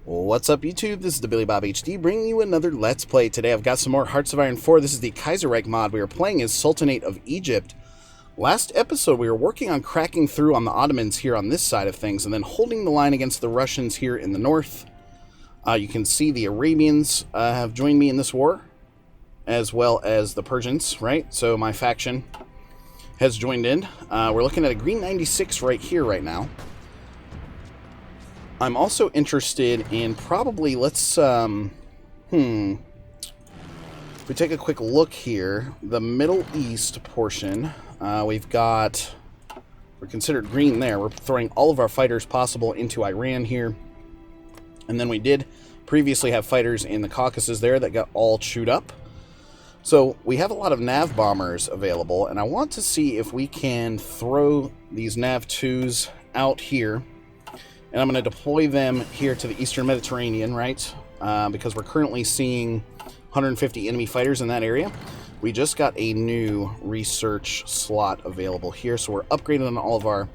What's up, YouTube? This is the Billy Bob HD bringing you another Let's Play. Today I've got some more Hearts of Iron 4. This is the KaiserReich mod. We are playing as Sultanate of Egypt. Last episode we were working on cracking through on the Ottomans here on this side of things and then holding the line against the Russians here in the north. You can see the Arabians have joined me in this war, as well as the Persians, right? So my faction has joined in. We're looking at a green 96 right here, right now. I'm also interested in probably, let's, if we take a quick look here, the Middle East portion, we're considered green there. We're throwing all of our fighters possible into Iran here. And then we did previously have fighters in the Caucasus there that got all chewed up. So we have a lot of nav bombers available, and I want to see if we can throw these nav 2s out here. And I'm going to deploy them here to the Eastern Mediterranean, right? Because we're currently seeing 150 enemy fighters in that area. We just got a new research slot available here, so we're upgrading on all of our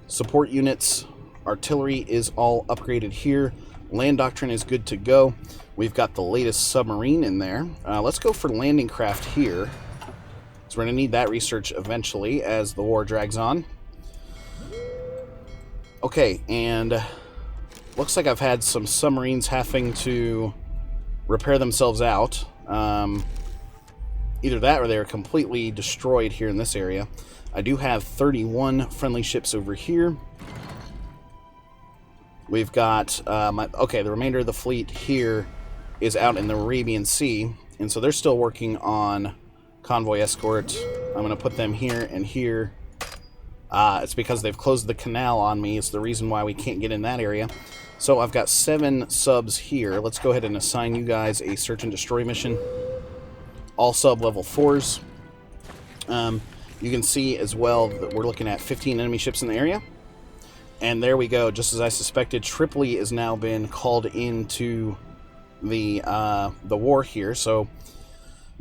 support units. Artillery is all upgraded here. Land doctrine is good to go. We've got the latest submarine in there. Let's go for landing craft here. So we're going to need that research eventually as the war drags on. Okay, and looks like I've had some submarines having to repair themselves out. Either that or they're completely destroyed here in this area. I do have 31 friendly ships over here. We've got, the remainder of the fleet here is out in the Arabian Sea, and so they're still working on convoy escort. I'm going to put them here and here. It's because they've closed the canal on me. It's the reason why we can't get in that area. So I've got 7 subs here. Let's go ahead and assign you guys a search and destroy mission. All sub level 4s. You can see as well that we're looking at 15 enemy ships in the area. And there we go. Just as I suspected, Tripoli has now been called into the war here. So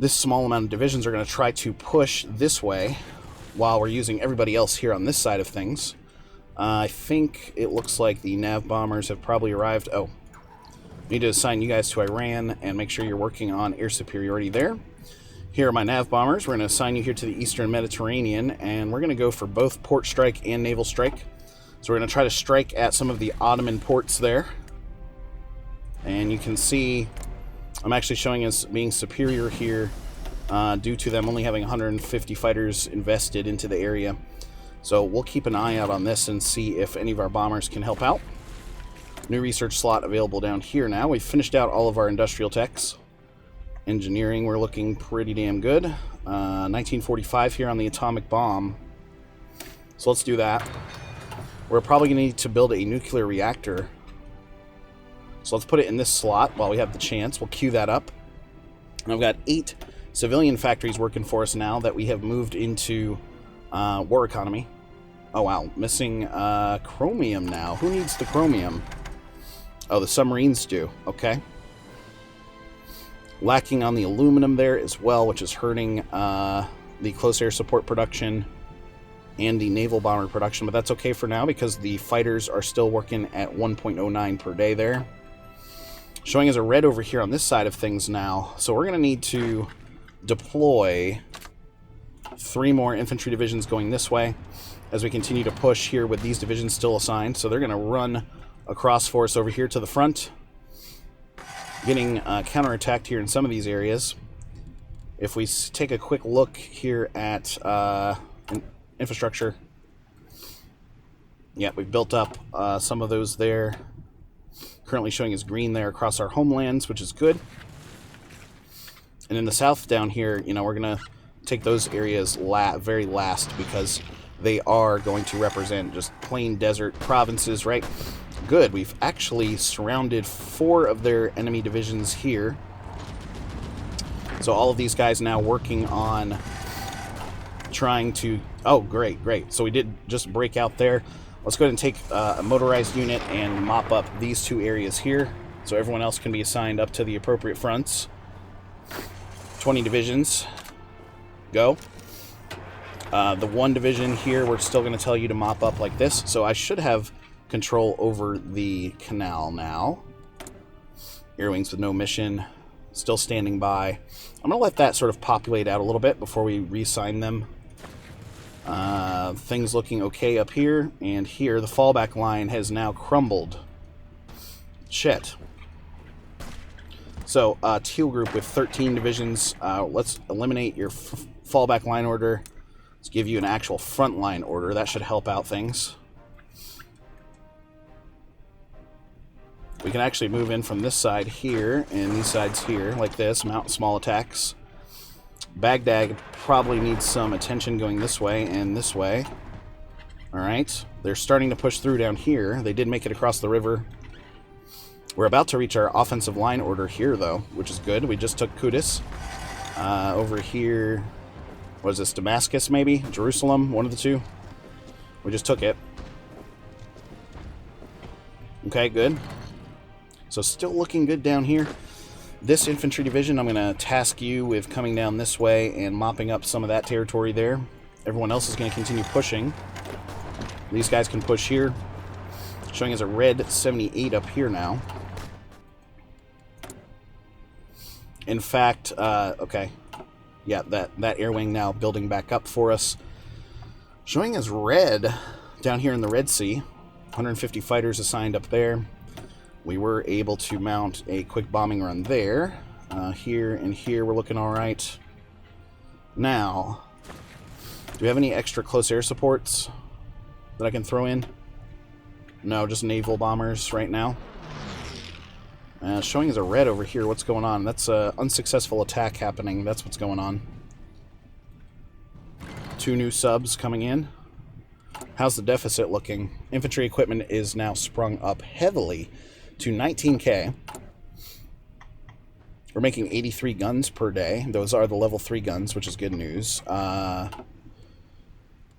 this small amount of divisions are going to try to push this way, while we're using everybody else here on this side of things. I think it looks like the nav bombers have probably arrived. Oh, need to assign you guys to Iran and make sure you're working on air superiority there. Here are my nav bombers. We're going to assign you here to the Eastern Mediterranean, and we're going to go for both port strike and naval strike. So we're going to try to strike at some of the Ottoman ports there. And you can see I'm actually showing us being superior here, due to them only having 150 fighters invested into the area. So we'll keep an eye out on this and see if any of our bombers can help out. New research slot available down here now. We've finished out all of our industrial techs. Engineering, we're looking pretty damn good. 1945 here on the atomic bomb. So let's do that. We're probably going to need to build a nuclear reactor. So let's put it in this slot while we have the chance. We'll queue that up. And I've got 8 civilian factories working for us now that we have moved into war economy. Oh wow, missing chromium now. Who needs the chromium? Oh, the submarines do. Okay. Lacking on the aluminum there as well, which is hurting the close air support production and the naval bomber production, but that's okay for now because the fighters are still working at 1.09 per day there. Showing as a red over here on this side of things now. So we're going to need to deploy 3 more infantry divisions going this way as we continue to push here with these divisions still assigned. So they're going to run across for us over here to the front, getting counterattacked here in some of these areas. If we take a quick look here at infrastructure, yeah, we've built up some of those there. Currently showing as green there across our homelands, which is good. And in the south down here, you know, we're going to take those areas very last because they are going to represent just plain desert provinces, right? Good. We've actually surrounded 4 of their enemy divisions here. So all of these guys now working on trying to... Oh, great. So we did just break out there. Let's go ahead and take a motorized unit and mop up these 2 areas here so everyone else can be assigned up to the appropriate fronts. 20 divisions. Go. The 1 division here, we're still going to tell you to mop up like this. So I should have control over the canal now. Air wings with no mission, still standing by. I'm going to let that sort of populate out a little bit before we reassign them. Things looking okay up here and here. The fallback line has now crumbled. Shit. So, Teal Group with 13 divisions. Let's eliminate your fallback line order. Let's give you an actual front line order. That should help out things. We can actually move in from this side here and these sides here, like this, mount small attacks. Baghdad probably needs some attention going this way and this way. Alright, they're starting to push through down here. They did make it across the river. We're about to reach our offensive line order here, though, which is good. We just took Qudus. Over here, what is this, Damascus, maybe? Jerusalem, one of the two. We just took it. Okay, good. So still looking good down here. This infantry division, I'm going to task you with coming down this way and mopping up some of that territory there. Everyone else is going to continue pushing. These guys can push here. Showing as a red 78 up here now. In fact, okay. Yeah, that air wing now building back up for us. Showing as red down here in the Red Sea. 150 fighters assigned up there. We were able to mount a quick bombing run there. Here and here we're looking alright. Now, do we have any extra close air supports that I can throw in? No, just naval bombers right now. Showing as a red over here. What's going on? That's an unsuccessful attack happening. That's what's going on. 2 new subs coming in. How's the deficit looking? Infantry equipment is now sprung up heavily to 19K. We're making 83 guns per day. Those are the level 3 guns, which is good news.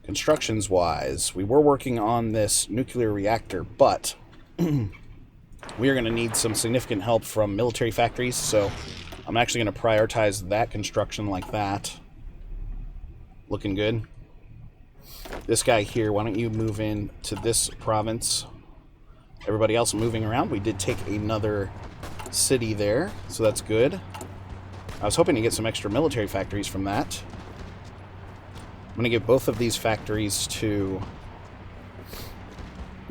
Constructions-wise, we were working on this nuclear reactor, but we are going to need some significant help from military factories, so I'm actually going to prioritize that construction like that. Looking good. This guy here, why don't you move in to this province? Everybody else moving around. We did take another city there, so that's good. I was hoping to get some extra military factories from that. I'm going to give both of these factories to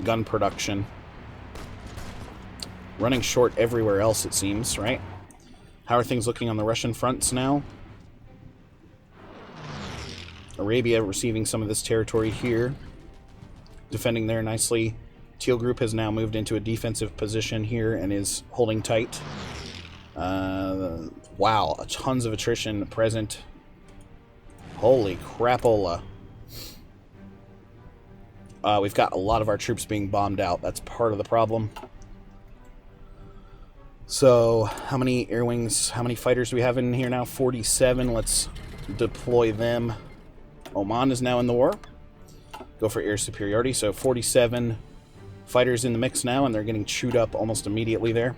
gun production. Running short everywhere else, it seems, right? How are things looking on the Russian fronts now? Arabia receiving some of this territory here. Defending there nicely. Teal Group has now moved into a defensive position here and is holding tight. Wow, tons of attrition present. Holy crapola. We've got a lot of our troops being bombed out. That's part of the problem. So, how many air wings, how many fighters do we have in here now? 47. Let's deploy them. Oman is now in the war. Go for air superiority. So, 47 fighters in the mix now, and they're getting chewed up almost immediately there.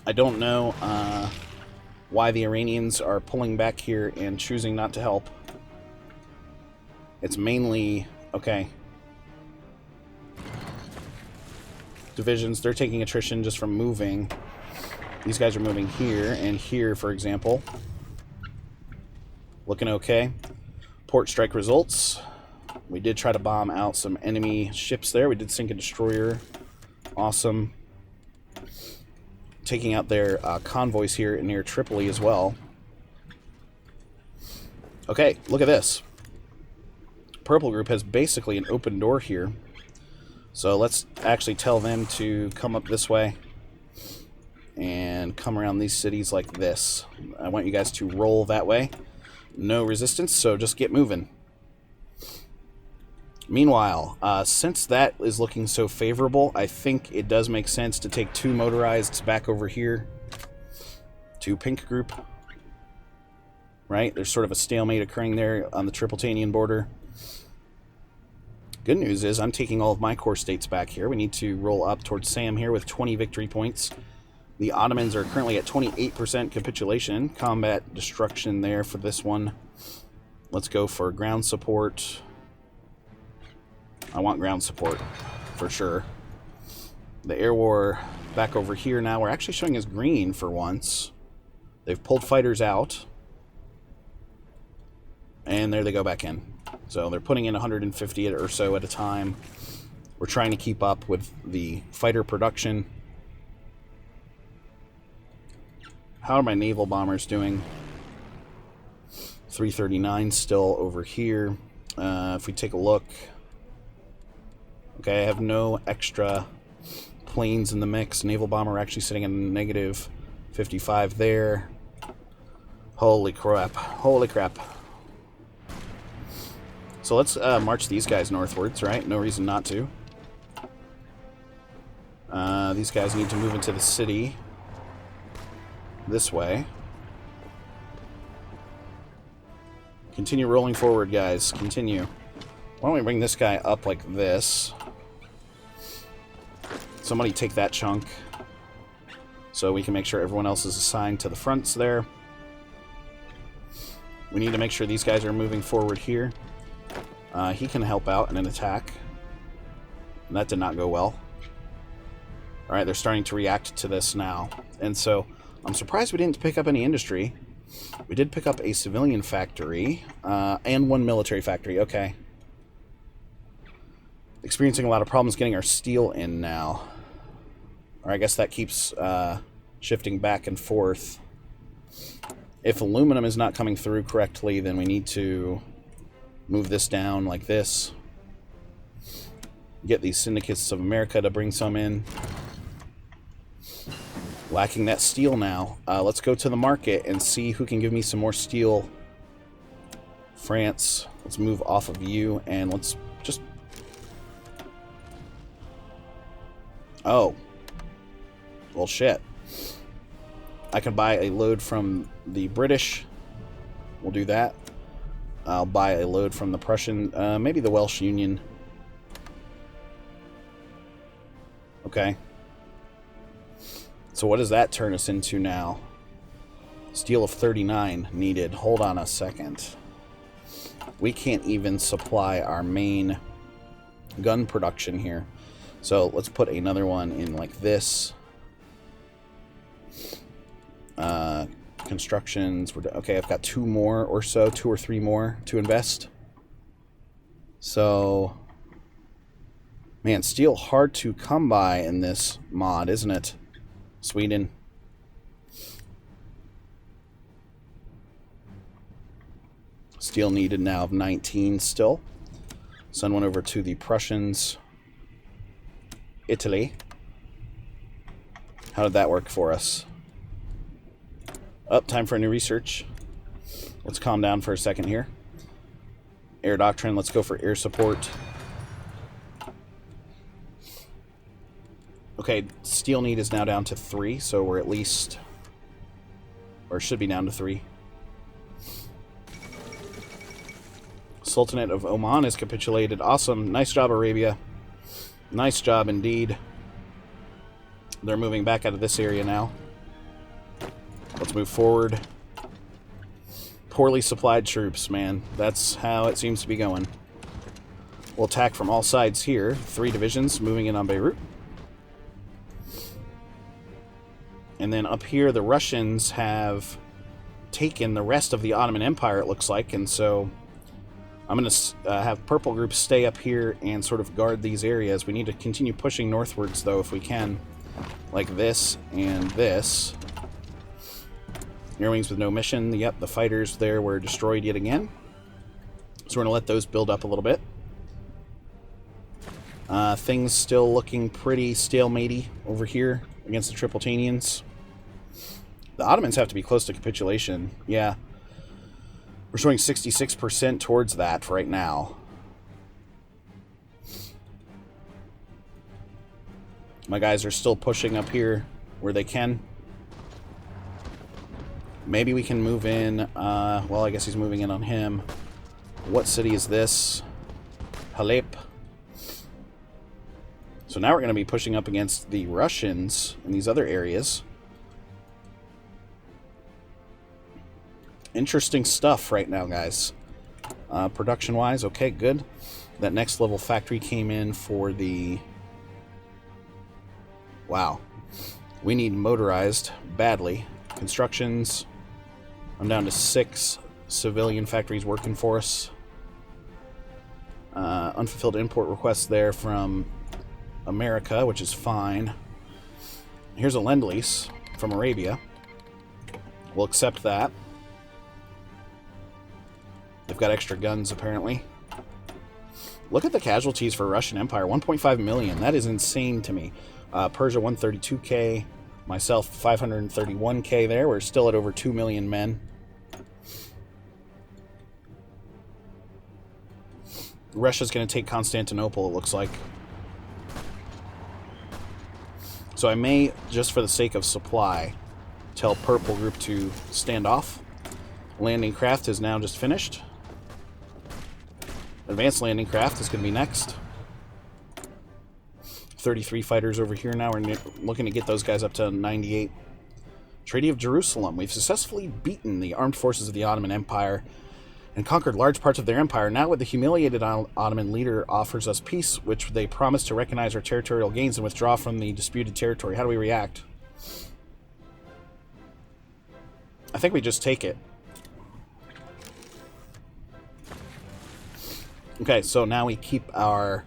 I don't know why the Iranians are pulling back here and choosing not to help. It's mainly... okay. Divisions, they're taking attrition just from moving. These guys are moving here and here, for example. Looking okay. Port strike results. We did try to bomb out some enemy ships there. We did sink a destroyer. Awesome. Taking out their convoys here near Tripoli as well. Okay, look at this. Purple Group has basically an open door here. So let's actually tell them to come up this way and come around these cities like this. I want you guys to roll that way. No resistance, so just get moving. Meanwhile, since that is looking so favorable, I think it does make sense to take 2 motorized back over here to Pink Group. Right? There's sort of a stalemate occurring there on the Tripolitanian border. Good news is I'm taking all of my core states back here. We need to roll up towards Sam here with 20 victory points. The Ottomans are currently at 28% capitulation. Combat destruction there for this one. Let's go for ground support. I want ground support, for sure. The air war back over here now. We're actually showing as green for once. They've pulled fighters out. And there they go back in. So they're putting in 150 or so at a time. We're trying to keep up with the fighter production. How are my naval bombers doing? 339 still over here. If we take a look. Okay, I have no extra planes in the mix. Naval bomber actually sitting at negative 55 there. Holy crap. Holy crap. So let's march these guys northwards, right? No reason not to. These guys need to move into the city this way. Continue rolling forward, guys. Continue. Why don't we bring this guy up like this? Somebody take that chunk so we can make sure everyone else is assigned to the fronts there. We need to make sure these guys are moving forward here. He can help out in an attack. And that did not go well. Alright, they're starting to react to this now. And so, I'm surprised we didn't pick up any industry. We did pick up a civilian factory, and one military factory. Okay. Experiencing a lot of problems getting our steel in now. Or I guess that keeps shifting back and forth. If aluminum is not coming through correctly, then we need to move this down like this. Get these syndicates of America to bring some in. Lacking that steel now. Let's go to the market and see who can give me some more steel. France, let's move off of you and let's just... Oh. Well, shit. I can buy a load from the British. We'll do that. I'll buy a load from the Prussian, maybe the Welsh Union. Okay. So what does that turn us into now? Steel of 39 needed. Hold on a second. We can't even supply our main gun production here. So let's put another one in like this. Constructions. Okay, I've got two more or so, 2 or 3 more to invest. So, man, steel hard to come by in this mod, isn't it? Sweden. Steel needed now of 19 still. Send one over to the Prussians. Italy. How did that work for us? Time for a new research. Let's calm down for a second here. Air doctrine, let's go for air support. Okay, steel need is now down to 3, so we're at least... Or should be down to 3. Sultanate of Oman has capitulated. Awesome. Nice job, Arabia. Nice job indeed. They're moving back out of this area now. Let's move forward. Poorly supplied troops, man. That's how it seems to be going. We'll attack from all sides here. 3 divisions moving in on Beirut. And then up here, the Russians have taken the rest of the Ottoman Empire, it looks like. And so I'm going to have purple groups stay up here and sort of guard these areas. We need to continue pushing northwards, though, if we can. Like this and this. Air wings with no mission. Yep, the fighters there were destroyed yet again. So we're going to let those build up a little bit. Things still looking pretty stalematey over here against the Tripolitanians. The Ottomans have to be close to capitulation. Yeah. We're showing 66% towards that right now. My guys are still pushing up here where they can. Maybe we can move in. Well, I guess he's moving in on him. What city is this? Halep. So now we're going to be pushing up against the Russians in these other areas. Interesting stuff right now, guys. Production-wise, okay, good. That next level factory came in for the... Wow. We need motorized badly. Constructions. I'm down to 6 civilian factories working for us. Unfulfilled import requests there from America, which is fine. Here's a lend-lease from Arabia. We'll accept that. They've got extra guns, apparently. Look at the casualties for Russian Empire. 1.5 million. That is insane to me. Persia, 132k. Myself, 531k there. We're still at over 2 million men. Russia's going to take Constantinople, it looks like. So I may, just for the sake of supply, tell Purple Group to stand off. Landing craft is now just finished. Advanced landing craft is going to be next. 33 fighters over here now. We're looking to get those guys up to 98. Treaty of Jerusalem. We've successfully beaten the armed forces of the Ottoman Empire and conquered large parts of their empire. Now with the humiliated Ottoman leader offers us peace, which they promise to recognize our territorial gains and withdraw from the disputed territory. How do we react? I think we just take it. Okay, so now we keep our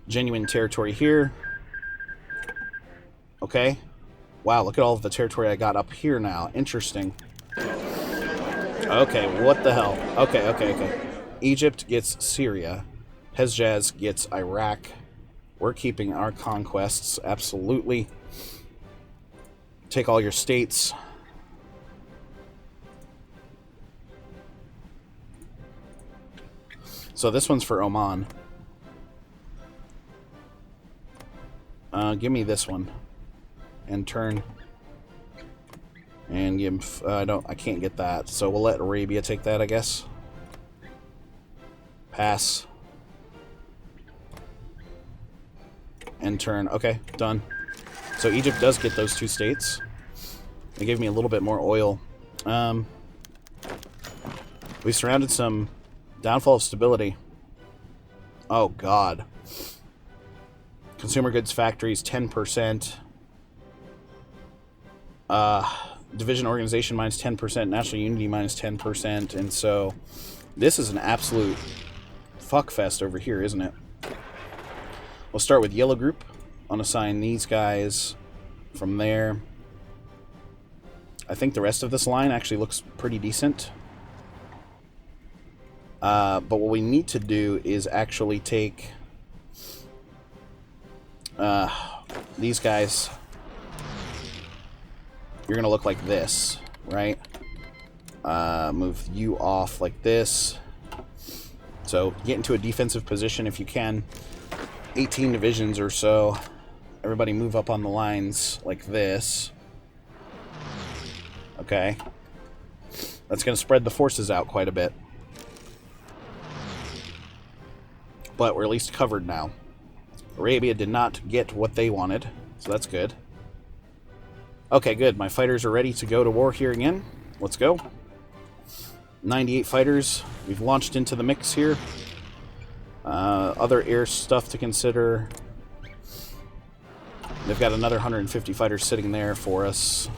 genuine territory here. Okay. Wow, look at all of the territory I got up here now. Interesting. Okay, what the hell? Okay. Egypt gets Syria. Hejaz gets Iraq. We're keeping our conquests, absolutely. Take all your states. So this one's for Oman. Give me this one. And turn. And give him, I can't get that. So we'll let Arabia take that, I guess. Pass. And turn. Okay, done. So Egypt does get those 2 states. They gave me a little bit more oil. We surrounded some downfall of stability. Oh, God. Consumer goods factories, 10%. Division organization minus 10%. National unity minus 10%. And so this is an absolute fuckfest over here, isn't it? We'll start with yellow group. Unassign these guys from there. I think the rest of this line actually looks pretty decent. But what we need to do is actually take these guys. You're going to look like this, right? Move you off like this. So get into a defensive position if you can. 18 divisions or so. Everybody move up on the lines like this. Okay. That's going to spread the forces out quite a bit. But we're at least covered now. Arabia did not get what they wanted, so that's good. Okay, good. My fighters are ready to go to war here again. Let's go. 98 fighters. We've launched into the mix here. Other air stuff to consider. They've got another 150 fighters sitting there for us.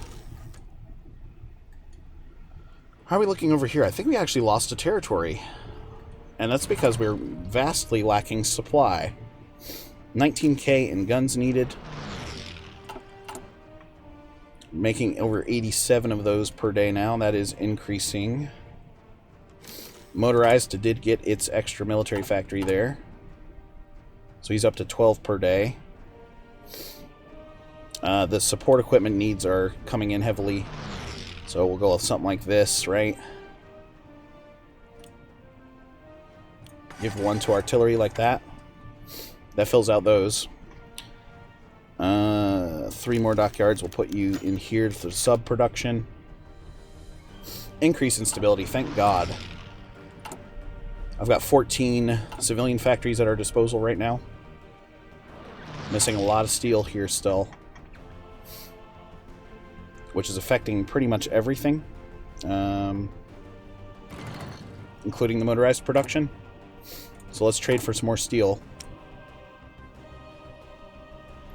How are we looking over here? I think we actually lost a territory. And that's because we're vastly lacking supply. 19k in guns needed. Making over 87 of those per day now. That is increasing. Motorized did get its extra military factory there. So he's up to 12 per day. The support equipment needs are coming in heavily. So we'll go with something like this, right? Give one to artillery like that. That fills out those. 3 more dockyards. We'll put you in here for sub-production. Increase in stability, thank God. I've got 14 civilian factories at our disposal right now. Missing a lot of steel here still. Which is affecting pretty much everything. Including the motorized production. So let's trade for some more steel.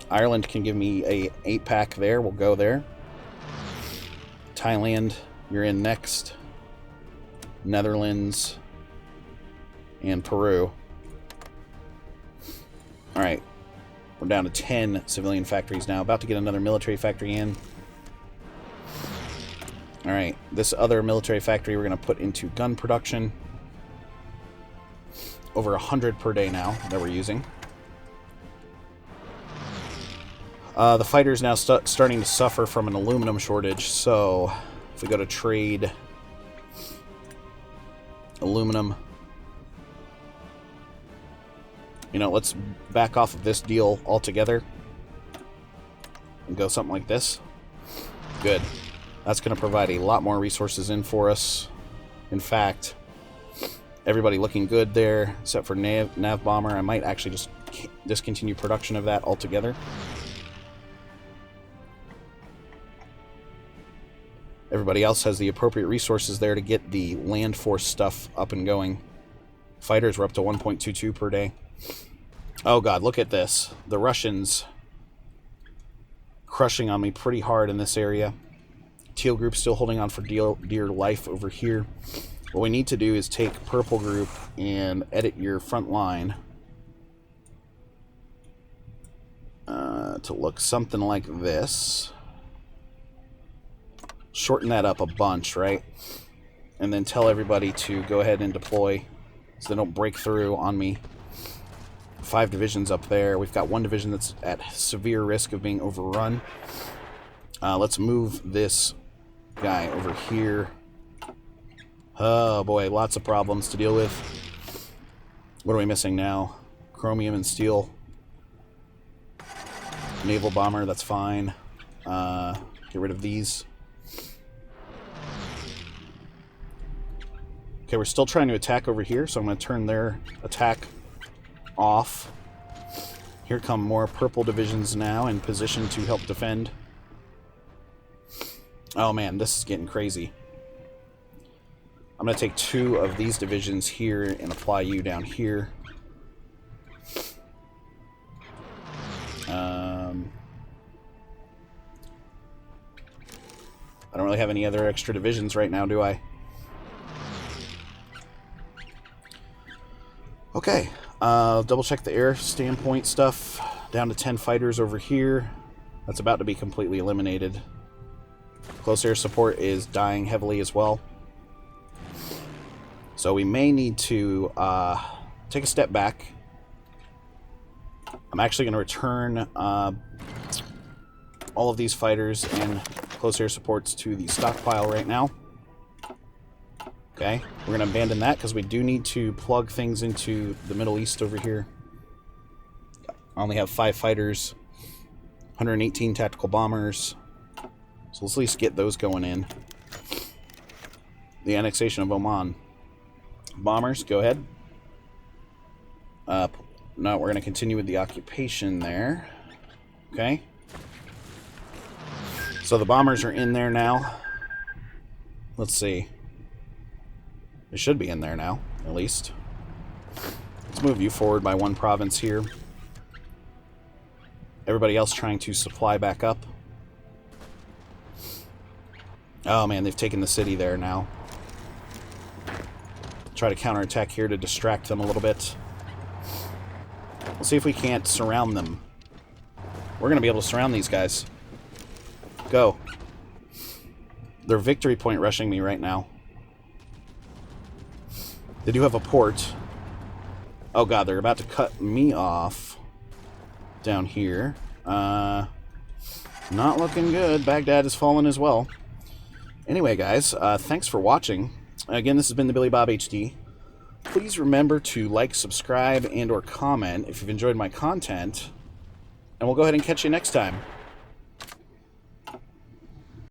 Ireland can give me a 8-pack there. We'll go there. Thailand, you're in next. Netherlands and Peru. Alright. We're down to 10 civilian factories now. About to get another military factory in. Alright. This other military factory we're going to put into gun production. Over 100 per day now that we're using. The fighter's now starting to suffer from an aluminum shortage, so if we go to trade aluminum, you know, let's back off of this deal altogether and go something like this. Good. That's going to provide a lot more resources in for us. In fact, everybody looking good there, except for nav bomber. I might actually just discontinue production of that altogether. Everybody else has the appropriate resources there to get the land force stuff up and going. Fighters were up to 1.22 per day. Oh god, look at this. The Russians crushing on me pretty hard in this area. Teal group still holding on for dear life over here. What we need to do is take purple group and edit your front line to look something like this. Shorten that up a bunch, right? And then tell everybody to go ahead and deploy so they don't break through on me. 5 divisions up there. We've got 1 division that's at severe risk of being overrun. Let's move this guy over here. Oh boy, lots of problems to deal with. What are we missing now? Chromium and steel. Naval bomber, that's fine. Get rid of these. Okay, we're still trying to attack over here, so I'm going to turn their attack off. Here come more purple divisions now in position to help defend. Oh man, this is getting crazy. I'm going to take 2 of these divisions here and apply you down here. I don't really have any other extra divisions right now, do I? Okay, double check the air standpoint stuff. Down to 10 fighters over here. That's about to be completely eliminated. Close air support is dying heavily as well. So we may need to take a step back. I'm actually going to return all of these fighters and close air supports to the stockpile right now. Okay, we're going to abandon that because we do need to plug things into the Middle East over here. I only have 5 fighters, 118 tactical bombers, so let's at least get those going in. The annexation of Oman. Bombers, go ahead. No, we're going to continue with the occupation there. Okay. So the bombers are in there now. Let's see. They should be in there now, at least. Let's move you forward by 1 province here. Everybody else trying to supply back up. Oh man, they've taken the city there now. Try to counterattack here to distract them a little bit. We'll see if we can't surround them. We're going to be able to surround these guys. Go. They're victory point rushing me right now. They do have a port. Oh god, they're about to cut me off down here. Not looking good. Baghdad has fallen as well. Anyway, guys, thanks for watching. Again, this has been the Billy Bob HD. Please remember to like, subscribe, and or comment if you've enjoyed my content. And we'll go ahead and catch you next time.